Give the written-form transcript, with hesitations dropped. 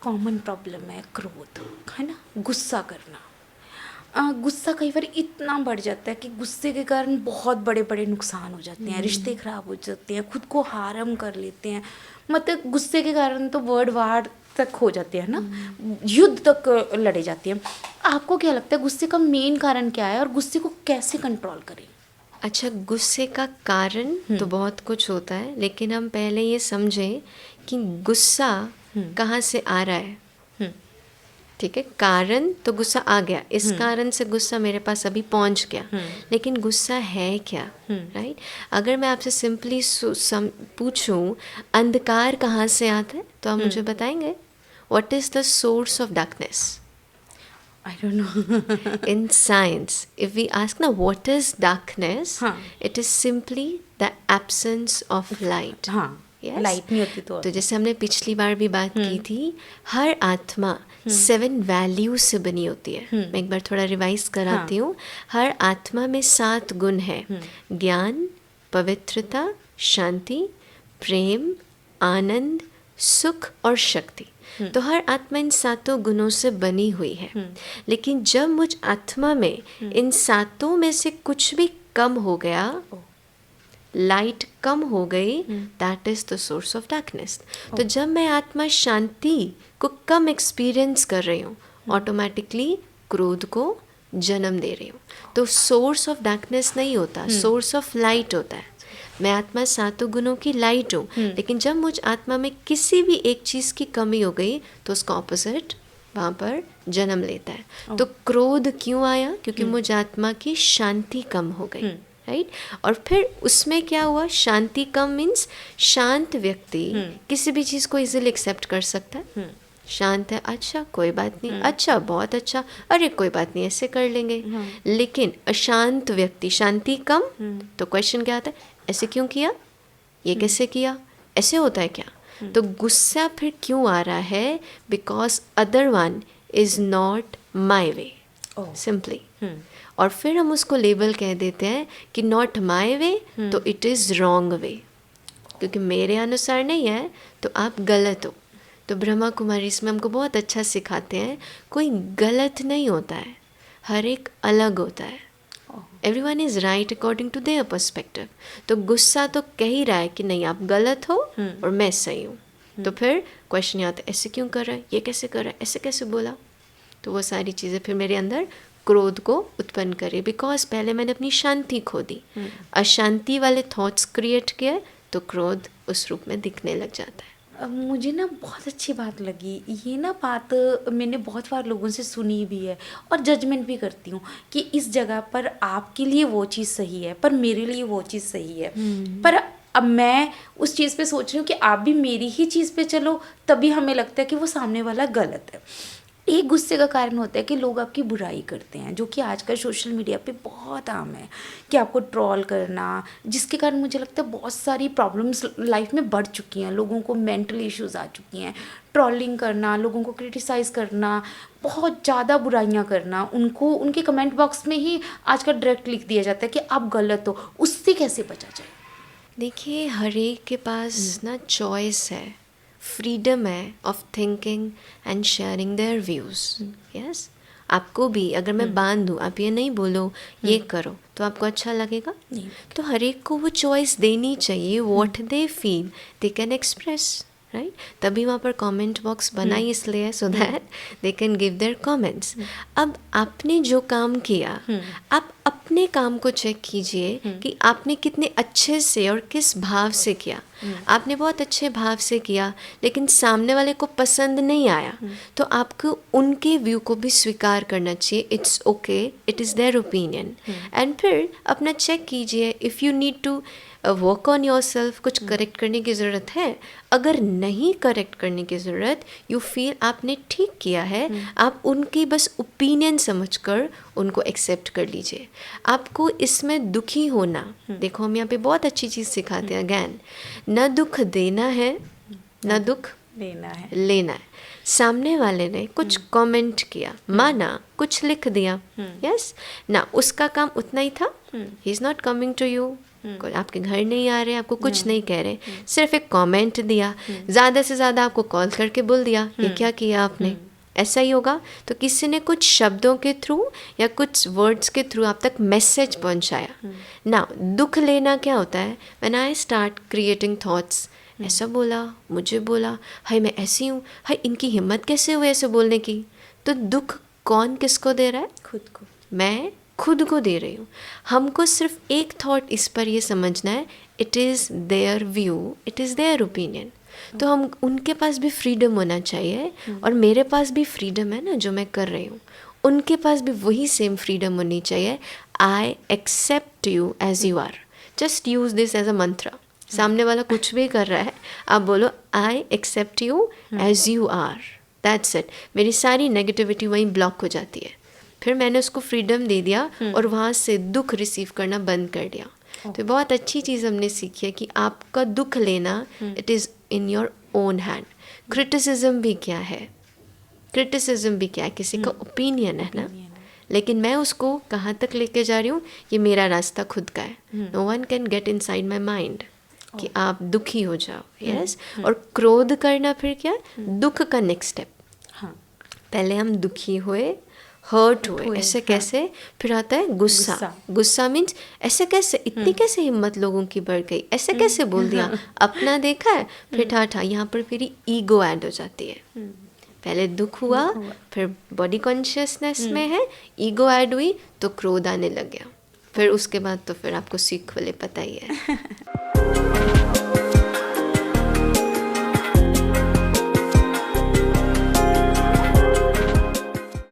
Common problem है क्रोध, है ना, गुस्सा करना। गुस्सा कई बार इतना बढ़ जाता है कि गुस्से के कारण बहुत बड़े बड़े नुकसान हो जाते हैं, रिश्ते खराब हो जाते हैं, खुद को हार्म कर लेते हैं। मतलब गुस्से के कारण तो वर्ल्ड वार तक हो जाते हैं ना, युद्ध तक लड़े जाते हैं। आपको क्या लगता है गुस्से का मेन कारण क्या है और गुस्से को कैसे कंट्रोल करें? अच्छा, गुस्से का कारण तो बहुत कुछ होता है, लेकिन हम पहले ये समझें कि गुस्सा कहाँ से आ रहा है। ठीक है, कारण तो गुस्सा आ गया, इस कारण से गुस्सा मेरे पास अभी पहुंच गया, लेकिन गुस्सा है क्या, राइट? अगर मैं आपसे सिंपली पूछूं अंधकार कहाँ से आता है, तो आप मुझे बताएंगे what is the source of darkness? I don't know. In science, if we ask now what is darkness, हाँ. it is simply the absence of light. हाँ, Yes? लाइट नहीं होती तो जैसे हमने पिछली बार भी बात की थी, हर आत्मा 7 वैल्यूज से बनी होती है। मैं एक बार थोड़ा रिवाइज कराती हूँ। हर आत्मा में 7 गुण है, ज्ञान, पवित्रता, शांति, प्रेम, आनंद, सुख और शक्ति। तो हर आत्मा इन 7 गुणों से बनी हुई है। लेकिन जब मुझ आत्मा में इन 7 में से कुछ भी कम हो गया, लाइट कम हो गई, that is the source of darkness. तो जब मैं आत्मा शांति को कम एक्सपीरियंस कर रही हूँ, ऑटोमेटिकली क्रोध को जन्म दे रही हूँ। तो सोर्स ऑफ डार्कनेस नहीं होता, सोर्स ऑफ लाइट होता है। मैं आत्मा 7 गुणों की लाइट हूँ, लेकिन जब मुझ आत्मा में किसी भी एक चीज़ की कमी हो गई तो उसका ऑपोजिट वहाँ पर जन्म लेता है। तो क्रोध क्यों आया? क्योंकि मुझ आत्मा की शांति कम हो गई, राइट? और फिर उसमें क्या हुआ? शांति कम मीन्स शांत व्यक्ति किसी भी चीज़ को इजीली एक्सेप्ट कर सकता है। शांत है, अच्छा कोई बात नहीं, अच्छा बहुत अच्छा, अरे कोई बात नहीं, ऐसे कर लेंगे। लेकिन अशांत व्यक्ति, शांति कम, तो क्वेश्चन क्या आता है? ऐसे क्यों किया, ये कैसे किया, ऐसे होता है क्या? तो गुस्सा फिर क्यों आ रहा है? Because other one is not my way, simply. और फिर हम उसको लेबल कह देते हैं कि नॉट माई वे, तो इट इज़ रॉन्ग वे, क्योंकि मेरे अनुसार नहीं है तो आप गलत हो। तो ब्रह्मा कुमारी इसमें हमको बहुत अच्छा सिखाते हैं, कोई गलत नहीं होता है, हर एक अलग होता है। Everyone is right according to their perspective. तो गुस्सा तो कह ही रहा है कि नहीं आप गलत हो और मैं सही हूँ। तो फिर क्वेश्चन आता है, ऐसे क्यों कर रहा है, ये कैसे कर रहा है, ऐसे कैसे बोला? तो वो सारी चीज़ें फिर मेरे अंदर क्रोध को उत्पन्न करे, बिकॉज पहले मैंने अपनी शांति खो दी, अशांति वाले थॉट्स क्रिएट किए, तो क्रोध उस रूप में दिखने लग जाता है। मुझे ना बहुत अच्छी बात लगी ये ना बात, मैंने बहुत बार लोगों से सुनी भी है और जजमेंट भी करती हूँ कि इस जगह पर आपके लिए वो चीज़ सही है पर मेरे लिए वो चीज़ सही है। पर अब मैं उस चीज़ पे सोच रही हूँ कि आप भी मेरी ही चीज़ पे चलो, तभी हमें लगता है कि वो सामने वाला गलत है। एक गुस्से का कारण होता है कि लोग आपकी बुराई करते हैं, जो कि आजकल सोशल मीडिया पे बहुत आम है कि आपको ट्रोल करना, जिसके कारण मुझे लगता है बहुत सारी प्रॉब्लम्स लाइफ में बढ़ चुकी हैं, लोगों को मेंटल इश्यूज आ चुकी हैं। ट्रोलिंग करना, लोगों को क्रिटिसाइज़ करना, बहुत ज़्यादा बुराइयां करना, उनको उनके कमेंट बॉक्स में ही आजकल डायरेक्ट लिख दिया जाता है कि आप गलत हो। उससे कैसे बचा जाए? देखिए, हर एक के पास ना चॉइस है, फ्रीडम है of thinking and sharing their views. Yes, आपको भी अगर मैं बांध दूँ, आप ये नहीं बोलो ये करो, तो आपको अच्छा लगेगा? नहीं। तो हर एक को वो चॉइस देनी चाहिए, what they feel they can express, right? तभी वहाँ पर कमेंट बॉक्स बना ही इसलिए है, so that they can give their comments. अब आपने जो काम किया, आप अपने काम को चेक कीजिए कि आपने कितने अच्छे से और किस भाव से किया। आपने बहुत अच्छे भाव से किया, लेकिन सामने वाले को पसंद नहीं आया, तो आपको उनके व्यू को भी स्वीकार करना चाहिए। It's okay, it is their opinion. And फिर अपना चेक कीजिए, if you need to work on yourself, कुछ करेक्ट करने की ज़रूरत है। अगर नहीं करेक्ट करने की ज़रूरत, यू फील आपने ठीक किया है, आप उनकी बस ओपिनियन समझकर उनको एक्सेप्ट कर लीजिए। आपको इसमें दुखी होना, देखो हम यहाँ पे बहुत अच्छी चीज़ सिखाते हैं, अगैन, न दुख देना है न दुख लेना है। सामने वाले ने कुछ कमेंट किया, माना, कुछ लिख दिया, यस ना, उसका काम उतना ही था, he is not coming to you कोई आपके घर नहीं आ रहे, आपको कुछ नहीं कह रहे, सिर्फ एक कमेंट दिया, ज़्यादा से ज़्यादा आपको कॉल करके बोल दिया ये क्या किया आपने, ऐसा ही होगा। तो किसी ने कुछ शब्दों के थ्रू या कुछ वर्ड्स के थ्रू आप तक मैसेज पहुंचाया ना। दुख लेना क्या होता है, when I start creating thoughts, ऐसा बोला, मुझे बोला, हाय मैं ऐसी हूँ, हाय इनकी हिम्मत कैसे हुई ऐसे बोलने की। तो दुख कौन किसको दे रहा है, खुद को। मैं खुद को दे रही हूँ। हमको सिर्फ एक थॉट इस पर ये समझना है, it is there view, it is their opinion. तो हम उनके पास भी फ्रीडम होना चाहिए और मेरे पास भी फ्रीडम है ना जो मैं कर रही हूँ, उनके पास भी वही सेम फ्रीडम होनी चाहिए। I accept you as you are, just use this as a mantra. सामने वाला कुछ भी कर रहा है, आप बोलो I accept you as you are, that's it. मेरी सारी नेगेटिविटी वहीं ब्लॉक हो जाती है। फिर मैंने उसको फ्रीडम दे दिया और वहाँ से दुख रिसीव करना बंद कर दिया। तो बहुत अच्छी चीज़ हमने सीखी है कि आपका दुख लेना, it is in your own hand. Criticism भी क्या है, क्रिटिसिज्म भी क्या है, किसी का ओपिनियन है ना, लेकिन मैं उसको कहाँ तक लेके जा रही हूँ, ये मेरा रास्ता खुद का है। No one can get inside my mind कि आप दुखी हो जाओ। यस और क्रोध करना फिर क्या, दुख का नेक्स्ट स्टेप। हाँ, पहले हम दुखी हुए, हर्ट हुए, ऐसे कैसे, फिर आता है गुस्सा। गुस्सा मीन्स ऐसे कैसे, इतनी कैसे हिम्मत लोगों की बढ़ गई, ऐसे कैसे बोल दिया, अपना देखा है, फिर ठाठा, यहाँ पर फिर ईगो ऐड हो जाती है। पहले दुख हुआ, फिर बॉडी कॉन्शियसनेस में है, ईगो ऐड हुई तो क्रोध आने लग गया। फिर उसके बाद तो फिर आपको सीख वाले पता ही है।